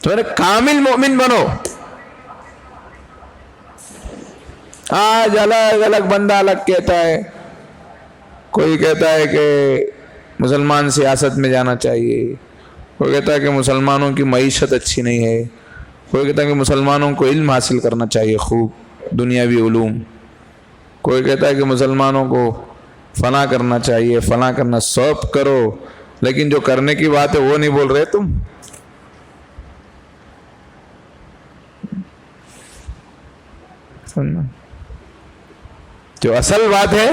تمہارے کامل مومن بنو. آج الگ الگ بندہ الگ کہتا ہے. کوئی کہتا ہے کہ مسلمان سیاست میں جانا چاہیے، کوئی کہتا ہے کہ مسلمانوں کی معیشت اچھی نہیں ہے، کوئی کہتا ہے کہ مسلمانوں کو علم حاصل کرنا چاہیے خوب دنیاوی علوم، کوئی کہتا ہے کہ مسلمانوں کو فلاں کرنا چاہیے، فلاں کرنا. سب کرو، لیکن جو کرنے کی بات ہے وہ نہیں بول رہے تم. جو اصل بات ہے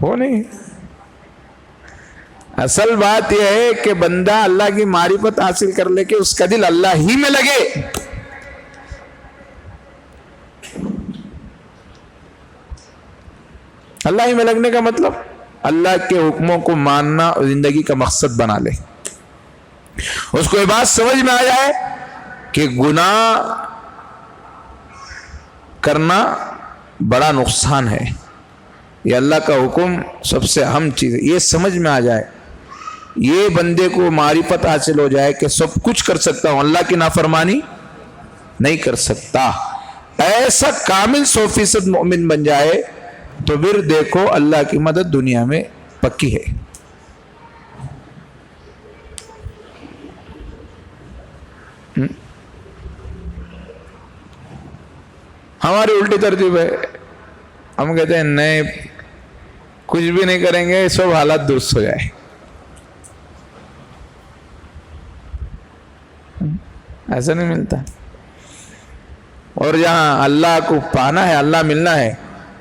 وہ نہیں. اصل بات یہ ہے کہ بندہ اللہ کی معرفت حاصل کر لے کہ اس کا دل اللہ ہی میں لگے. اللہ ہی میں لگنے کا مطلب اللہ کے حکموں کو ماننا اور زندگی کا مقصد بنا لے. اس کو یہ بات سمجھ میں آ جائے کہ گناہ کرنا بڑا نقصان ہے، یہ اللہ کا حکم سب سے اہم چیز ہے، یہ سمجھ میں آ جائے، یہ بندے کو معرفت حاصل ہو جائے کہ سب کچھ کر سکتا ہوں، اللہ کی نافرمانی نہیں کر سکتا. ایسا کامل 100% مومن بن جائے تو پھر دیکھو اللہ کی مدد دنیا میں پکی ہے. ہماری الٹی ترتیب ہے، ہم کہتے ہیں نہیں کچھ بھی نہیں کریں گے سب حالات درست ہو جائے. ایسا نہیں ملتا. اور جہاں اللہ کو پانا ہے، اللہ ملنا ہے،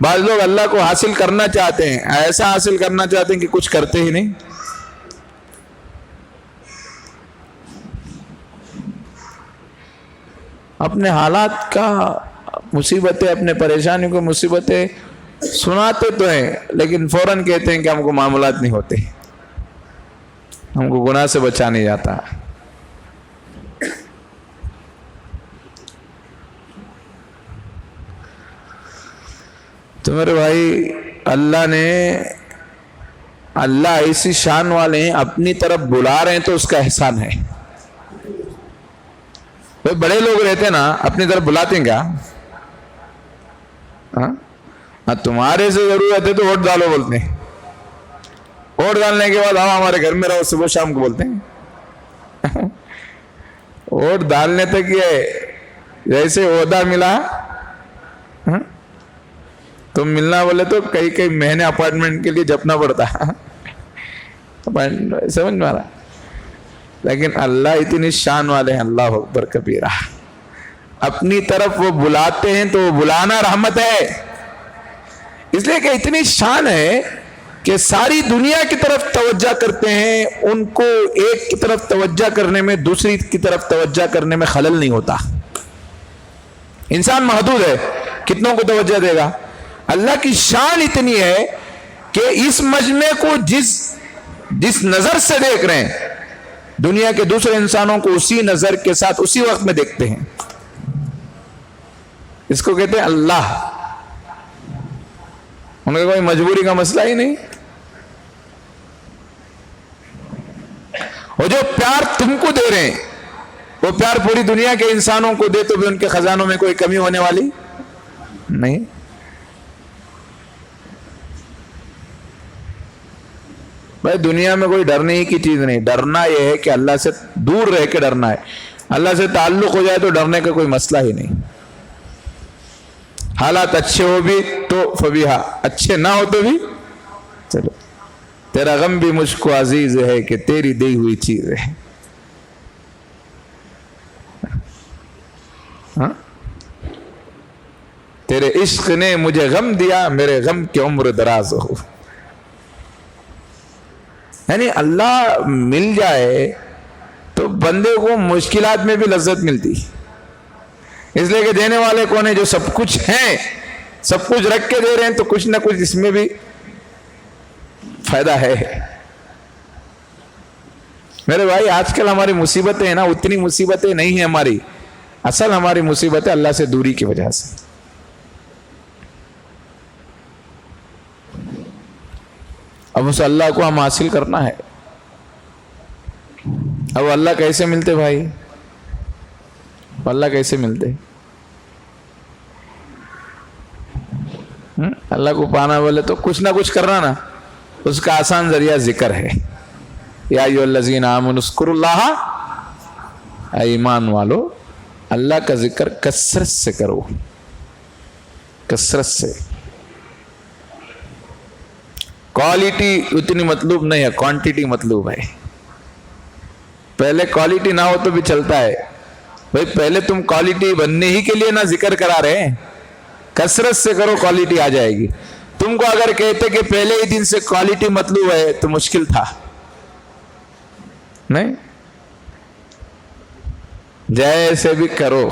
بعض لوگ اللہ کو حاصل کرنا چاہتے ہیں، ایسا حاصل کرنا چاہتے ہیں کہ کچھ کرتے ہی نہیں. اپنے حالات کا مصیبتیں، اپنے پریشانیوں کو مصیبتیں سناتے تو ہیں لیکن فوراً کہتے ہیں کہ ہم کو معاملات نہیں ہوتے، ہم کو گناہ سے بچا نہیں جاتا. تو میرے بھائی اللہ ایسی شان والے ہیں، اپنی طرف بلا رہے ہیں تو اس کا احسان ہے. وہ بڑے لوگ رہتے نا اپنی طرف بلاتے ہیں کیا؟ تمہارے سے ضرورت ہے تو ووٹ ڈالو بولتے ہیں، ووٹ ڈالنے کے بعد ہمارے گھر میں رہو صبح شام کو بولتے ہیں. ووٹ ڈالنے تک یہ جیسے عہدہ ملا تو ملنا بولے تو کئی مہینے اپائنٹمنٹ کے لیے جپنا پڑتا. سمجھ میں آ رہا؟ لیکن اللہ اتنی شان والے ہیں، اللہ اکبر کبیرہ. اپنی طرف وہ بلاتے ہیں تو وہ بلانا رحمت ہے، اس لیے کہ اتنی شان ہے کہ ساری دنیا کی طرف توجہ کرتے ہیں. ان کو ایک کی طرف توجہ کرنے میں دوسری کی طرف توجہ کرنے میں خلل نہیں ہوتا. انسان محدود ہے، کتنوں کو توجہ دے گا؟ اللہ کی شان اتنی ہے کہ اس مجمع کو جس نظر سے دیکھ رہے ہیں دنیا کے دوسرے انسانوں کو اسی نظر کے ساتھ اسی وقت میں دیکھتے ہیں. اس کو کہتے ہیں اللہ. ان کا کوئی مجبوری کا مسئلہ ہی نہیں. وہ جو پیار تم کو دے رہے ہیں وہ پیار پوری دنیا کے انسانوں کو دے تو بھی ان کے خزانوں میں کوئی کمی ہونے والی نہیں. بھائی دنیا میں کوئی ڈرنے ہی کی چیز نہیں. ڈرنا یہ ہے کہ اللہ سے دور رہ کے ڈرنا ہے. اللہ سے تعلق ہو جائے تو ڈرنے کا کوئی مسئلہ ہی نہیں. حالات اچھے ہو بھی تو فبیہا، اچھے نہ ہو تو بھی چلو. تیرا غم بھی مجھ کو عزیز ہے کہ تیری دی ہوئی چیز ہے. تیرے عشق نے مجھے غم دیا، میرے غم کی عمر دراز ہو. یعنی اللہ مل جائے تو بندے کو مشکلات میں بھی لذت ملتی. اس لیے کہ دینے والے کون ہیں؟ جو سب کچھ ہیں، سب کچھ رکھ کے دے رہے ہیں تو کچھ نہ کچھ اس میں بھی فائدہ ہے. میرے بھائی آج کل ہماری مصیبتیں ہیں نا، اتنی مصیبتیں نہیں ہیں ہماری. اصل ہماری مصیبتیں اللہ سے دوری کی وجہ سے. اب اس اللہ کو ہم حاصل کرنا ہے. اب اللہ کیسے ملتے بھائی؟ اللہ کیسے ملتے؟ اللہ کو پانا بولے تو کچھ نہ کچھ کرنا نا، اس کا آسان ذریعہ ذکر ہے. یا ایھا الذین آمنوا اذکروا اللہ، اے ایمان والو اللہ کا ذکر کثرت سے کرو، کثرت سے. کوالٹی اتنی مطلوب نہیں ہے، کوانٹیٹی مطلوب ہے. پہلے کوالٹی نہ ہو تو بھی چلتا ہے بھائی، پہلے تم کوالٹی بننے ہی کے لیے نہ ذکر کرا رہے ہیں، کثرت سے کرو کوالٹی آ جائے گی. تم کو اگر کہتے کہ پہلے ہی دن سے کوالٹی مطلوب ہے تو مشکل تھا. نہیں، جیسے بھی کرو